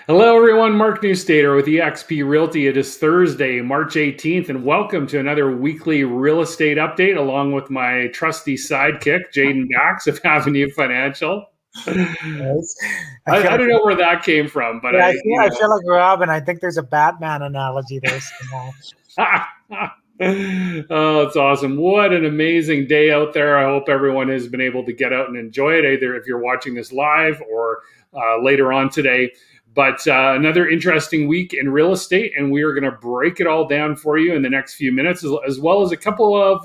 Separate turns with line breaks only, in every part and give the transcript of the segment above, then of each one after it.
Hello, everyone. Mark Newstater with eXp Realty. It is Thursday, March 18th, and welcome to another weekly real estate update along with my trusty sidekick, Jaden Bax of Avenue Financial.
Yes.
I don't know where that came from, but
Yeah, I feel like Robin. I think there's a Batman analogy there somehow.
Oh, it's awesome. What an amazing day out there. I hope everyone has been able to get out and enjoy it, either if you're watching this live or later on today. But another interesting week in real estate, and we are going to break it all down for you in the next few minutes, as well as a couple of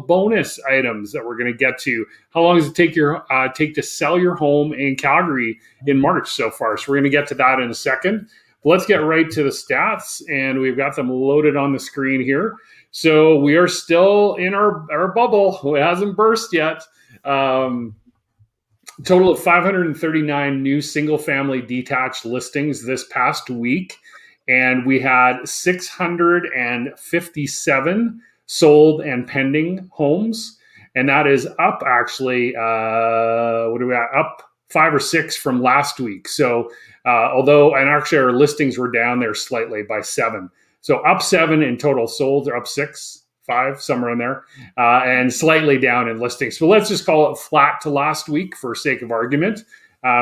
bonus items that we're going to get to. How long does it take to sell your home in Calgary in March so far? So we're going to get to that in a second. Let's get right to the stats, and we've got them loaded on the screen here. So we are still in our bubble. It hasn't burst yet. Total of 539 new single-family detached listings this past week, and we had 657 sold and pending homes, and that is up actually. What are we at? Up 5 or 6 from last week. So and actually our listings were down there slightly by 7. So up 7 in total sold, or up 6, 5, somewhere in there, and slightly down in listings. So let's just call it flat to last week for sake of argument.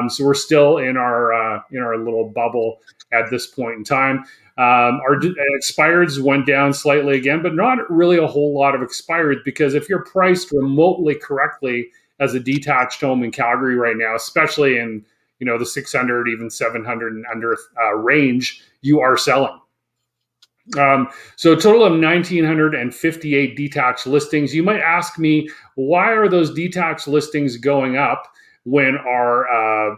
So we're still in our little bubble at this point in time. Our expireds went down slightly again, but not really a whole lot of expireds, because if you're priced remotely correctly as a detached home in Calgary right now, especially in the 600, even 700 and under range, you are selling. So a total of 1,958 detached listings. You might ask me, why are those detached listings going up when our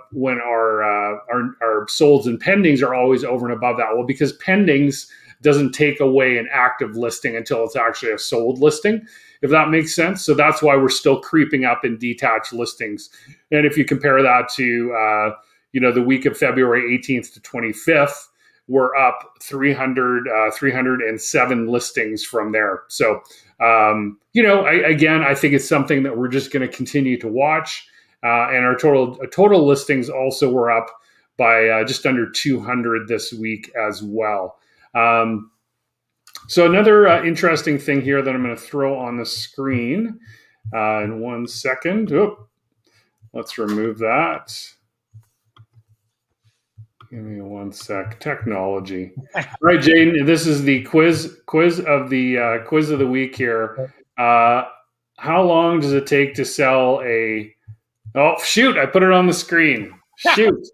solds and pendings are always over and above that? Well, because pendings doesn't take away an active listing until it's actually a sold listing, if that makes sense. So that's why we're still creeping up in detached listings. And if you compare that to the week of February 18th to 25th, we're up 307 listings from there. So, I think it's something that we're just going to continue to watch. And our total listings also were up by just under 200 this week as well. So another interesting thing here that I'm going to throw on the screen in 1 second. Let's remove that. Give me 1 sec. Technology. All right, Jaden. This is the quiz of the week here. How long does it take to sell a? Oh shoot! I put it on the screen. Shoot.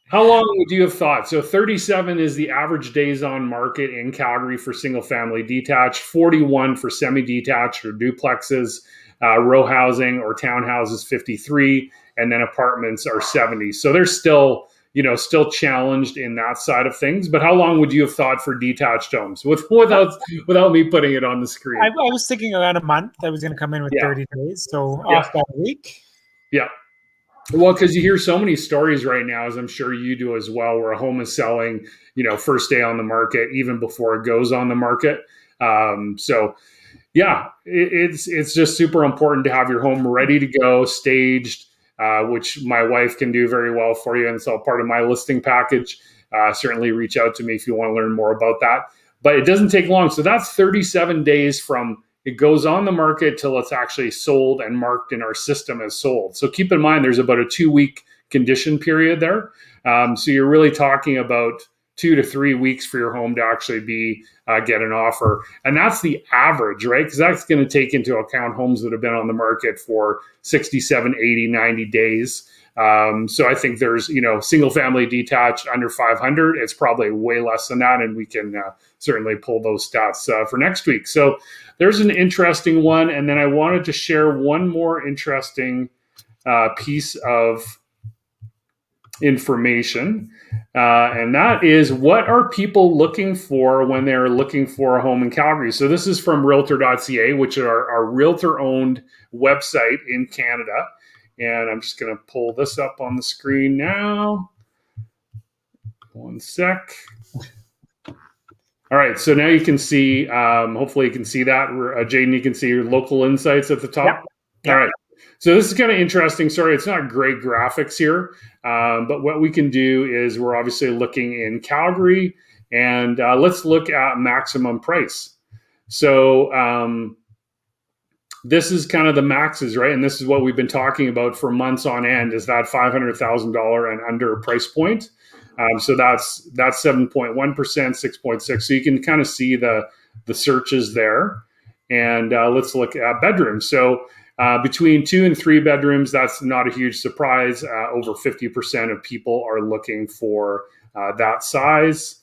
How long would you have thought? So 37 is the average days on market in Calgary for single family detached. 41 for semi-detached or duplexes. Row housing or townhouses 53, and then apartments are 70. So they're still challenged in that side of things. But how long would you have thought for detached homes without me putting it on the screen?
I was thinking around a month. I was going to come in with 30 days, so off by a week.
Yeah. Well, because you hear so many stories right now, as I'm sure you do as well, where a home is selling, first day on the market, even before it goes on the market. It's just super important to have your home ready to go, staged, which my wife can do very well for you. And it's all part of my listing package. Certainly reach out to me if you want to learn more about that. But it doesn't take long. So that's 37 days from it goes on the market till it's actually sold and marked in our system as sold. So keep in mind, there's about a 2-week condition period there. So you're really talking about 2 to 3 weeks for your home to actually get an offer. And that's the average, right? Because that's going to take into account homes that have been on the market for 67, 80, 90 days. So I think there's, single family detached under 500. It's probably way less than that. And we can certainly pull those stats for next week. So there's an interesting one. And then I wanted to share one more interesting piece of information. And that is, what are people looking for when they're looking for a home in Calgary? So this is from realtor.ca, which are our realtor-owned website in Canada. And I'm just going to pull this up on the screen now. 1 sec. All right, so now you can see, hopefully you can see that. Jaden, you can see your local insights at the top.
Yep.
All right. So this is kind of interesting. Sorry, it's not great graphics here, but what we can do is we're obviously looking in Calgary, and let's look at maximum price. So this is kind of the maxes, right? And this is what we've been talking about for months on end, is that $500,000 and under price point. So that's 7.1%, 6.6. So you can kind of see the searches there. And let's look at bedrooms. So between 2 and 3 bedrooms, that's not a huge surprise. Over 50% of people are looking for that size.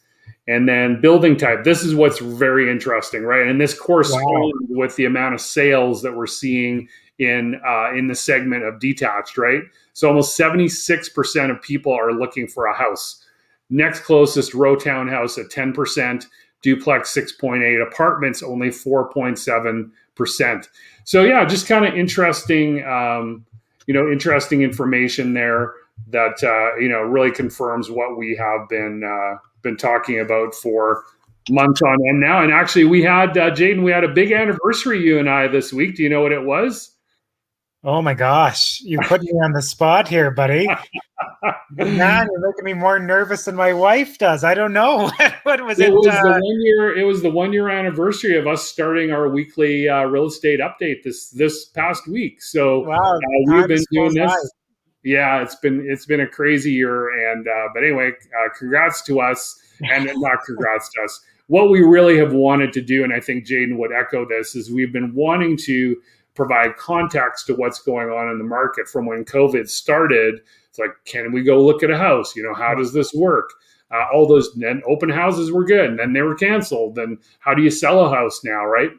And then building type. This is what's very interesting, right? And this corresponds with the amount of sales that we're seeing in the segment of detached, right? So almost 76% of people are looking for a house. Next closest, row townhouse at 10%, duplex 6.8, apartments only 4.7%. So yeah, just kind of interesting, interesting information there that really confirms what we have been talking about for months on end now. And actually, we had Jaden, we had a big anniversary, you and I, this week. Do you know what it was?
Oh my gosh, you put me on the spot here, buddy. Man, you're making me more nervous than my wife does. I don't know. What was it?
It was the 1 year anniversary of us starting our weekly real estate update this past week. So
wow,
we've been doing this. Yeah, it's been a crazy year, and but anyway, congrats to us, and not congrats to us. What we really have wanted to do, and I think Jaden would echo this, is we've been wanting to provide context to what's going on in the market from when COVID started. It's like, can we go look at a house? How does this work? All those open houses were good, and then they were canceled. And how do you sell a house now, right?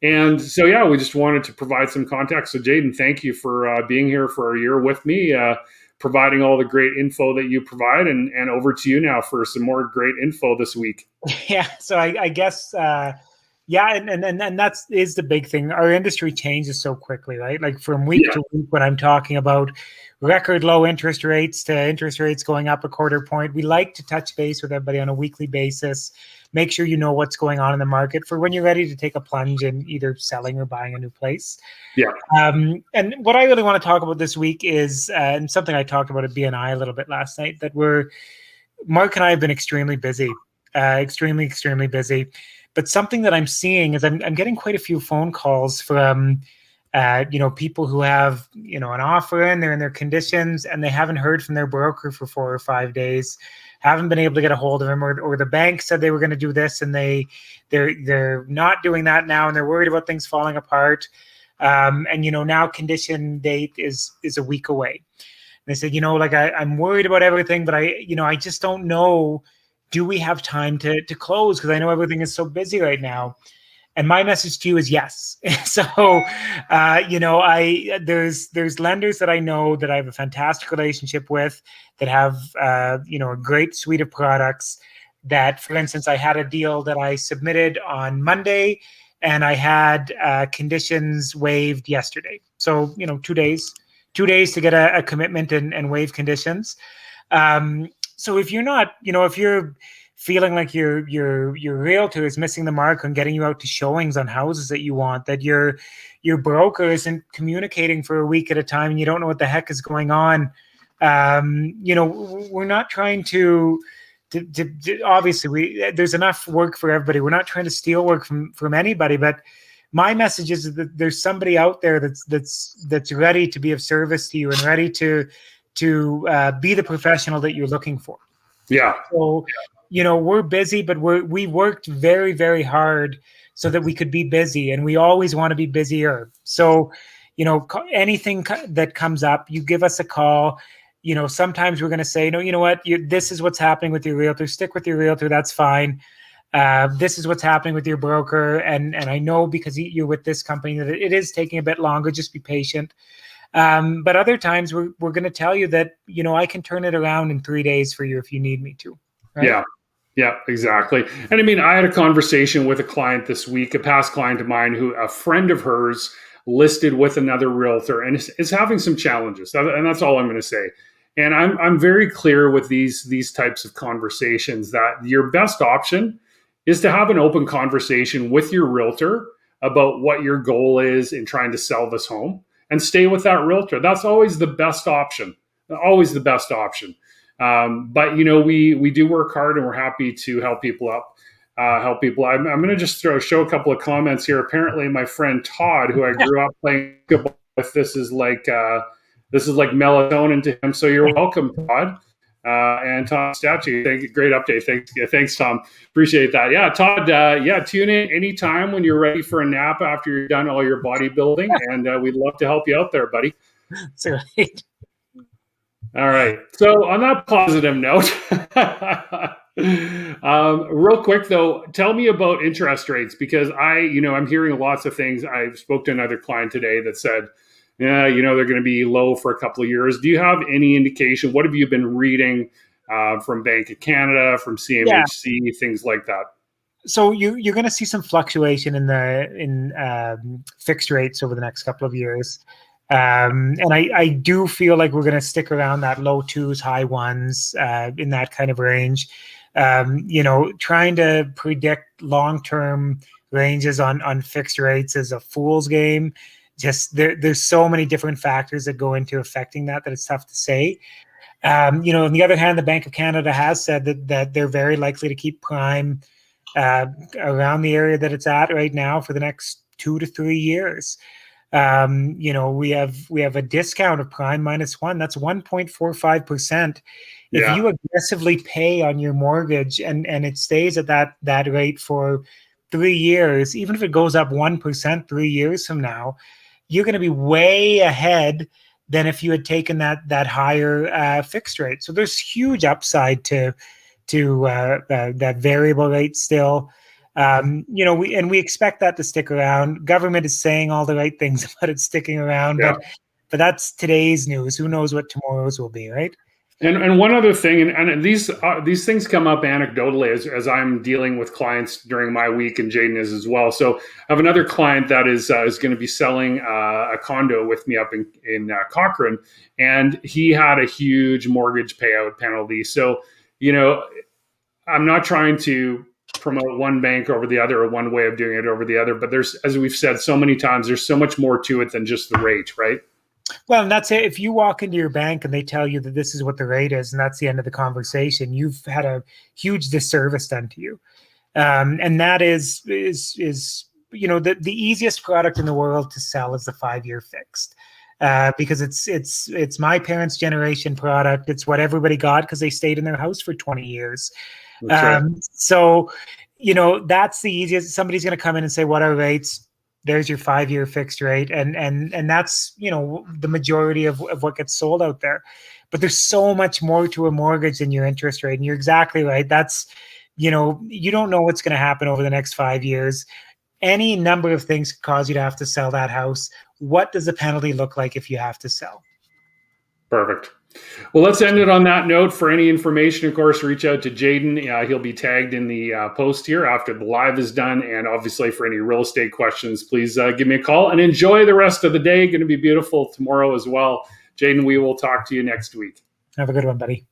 And so, yeah, we just wanted to provide some context. So, Jaden, thank you for being here for a year with me, providing all the great info that you provide. And over to you now for some more great info this week.
Yeah, so I guess, yeah, and that is the big thing. Our industry changes so quickly, right? Like from week to week, when I'm talking about record low interest rates to interest rates going up a quarter point, we like to touch base with everybody on a weekly basis. Make sure you know what's going on in the market for when you're ready to take a plunge in either selling or buying a new place.
Yeah.
And what I really want to talk about this week is, and something I talked about at BNI a little bit last night, that Mark and I have been extremely busy, extremely busy. But something that I'm seeing is I'm getting quite a few phone calls from, people who have, an offer in, they're in their conditions, and they haven't heard from their broker for 4 or 5 days, haven't been able to get a hold of him, or the bank said they were going to do this, and they're not doing that now, and they're worried about things falling apart. And now condition date is a week away. And they said, I'm worried about everything, but I just don't know. Do we have time to close? Because I know everything is so busy right now. And my message to you is yes. So, there's lenders that I know that I have a fantastic relationship with that have, a great suite of products that, for instance, I had a deal that I submitted on Monday and I had conditions waived yesterday. So, 2 days to get a commitment and waive conditions. So if you're not, if you're feeling like your realtor is missing the mark on getting you out to showings on houses that you want, that your broker isn't communicating for a week at a time and you don't know what the heck is going on, we're not trying to obviously there's enough work for everybody. We're not trying to steal work from anybody, but my message is that there's somebody out there that's ready to be of service to you and ready to be the professional that you're looking for.
Yeah.
So, we're busy, but we worked very, very hard so that we could be busy, and we always want to be busier. So, anything that comes up, you give us a call. Sometimes we're going to say, no, you know what, this is what's happening with your realtor. Stick with your realtor. That's fine. This is what's happening with your broker. And I know because you're with this company that it is taking a bit longer. Just be patient. But other times we're going to tell you that, I can turn it around in 3 days for you if you need me to. Right?
Yeah, exactly. And I mean, I had a conversation with a client this week, a past client of mine who a friend of hers listed with another realtor and is having some challenges. And that's all I'm going to say. And I'm very clear with these types of conversations that your best option is to have an open conversation with your realtor about what your goal is in trying to sell this home. and stay with that realtor. That's always the best option. Always the best option. But we do work hard, and we're happy to help people out. I'm going to just show a couple of comments here. Apparently, my friend Todd, who I grew up playing basketball with, this is like melatonin to him. So you're welcome, Todd. And Tom Statue, great update. Thanks, Tom. Appreciate that. Yeah, Todd. Tune in anytime when you're ready for a nap after you're done all your bodybuilding, and we'd love to help you out there, buddy.
That's right.
All right. So on that positive note, real quick though, tell me about interest rates, because I'm hearing lots of things. I spoke to another client today that said, they're going to be low for a couple of years. Do you have any indication? What have you been reading from Bank of Canada, from CMHC, things like that?
So you're going to see some fluctuation in fixed rates over the next couple of years. And I do feel like we're going to stick around that low twos, high ones, in that kind of range. Trying to predict long-term ranges on fixed rates is a fool's game. Just there's so many different factors that go into affecting that it's tough to say. On the other hand, the Bank of Canada has said that they're very likely to keep prime around the area that it's at right now for the next 2 to 3 years. We have a discount of prime -1. That's 1.45%. If you aggressively pay on your mortgage and it stays at that rate for 3 years, even if it goes up 1% 3 years from now, you're going to be way ahead than if you had taken that higher fixed rate. So there's huge upside to that variable rate still. We expect that to stick around. Government is saying all the right things about it sticking around, but that's today's news. Who knows what tomorrow's will be, right?
And one other thing, and these things come up anecdotally as I'm dealing with clients during my week, and Jaden is as well. So I have another client that is going to be selling a condo with me up in Cochrane, and he had a huge mortgage payout penalty. So I'm not trying to promote one bank over the other or one way of doing it over the other, but there's, as we've said so many times, there's so much more to it than just the rate, right?
Well, and that's it. If you walk into your bank and they tell you that this is what the rate is, and that's the end of the conversation, you've had a huge disservice done to you. And that is the easiest product in the world to sell is the 5-year fixed. Because it's my parents' generation product. It's what everybody got because they stayed in their house for 20 years. Right. So, that's the easiest. Somebody's going to come in and say, what are rates? There's your 5-year fixed rate. And that's, the majority of what gets sold out there. But there's so much more to a mortgage than your interest rate. And you're exactly right. That's, you don't know what's going to happen over the next 5 years. Any number of things could cause you to have to sell that house. What does the penalty look like if you have to sell?
Perfect. Well, let's end it on that note. For any information, of course, reach out to Jaden. He'll be tagged in the post here after the live is done. And obviously, for any real estate questions, please give me a call and enjoy the rest of the day. Going to be beautiful tomorrow as well. Jaden, we will talk to you next week.
Have a good one, buddy.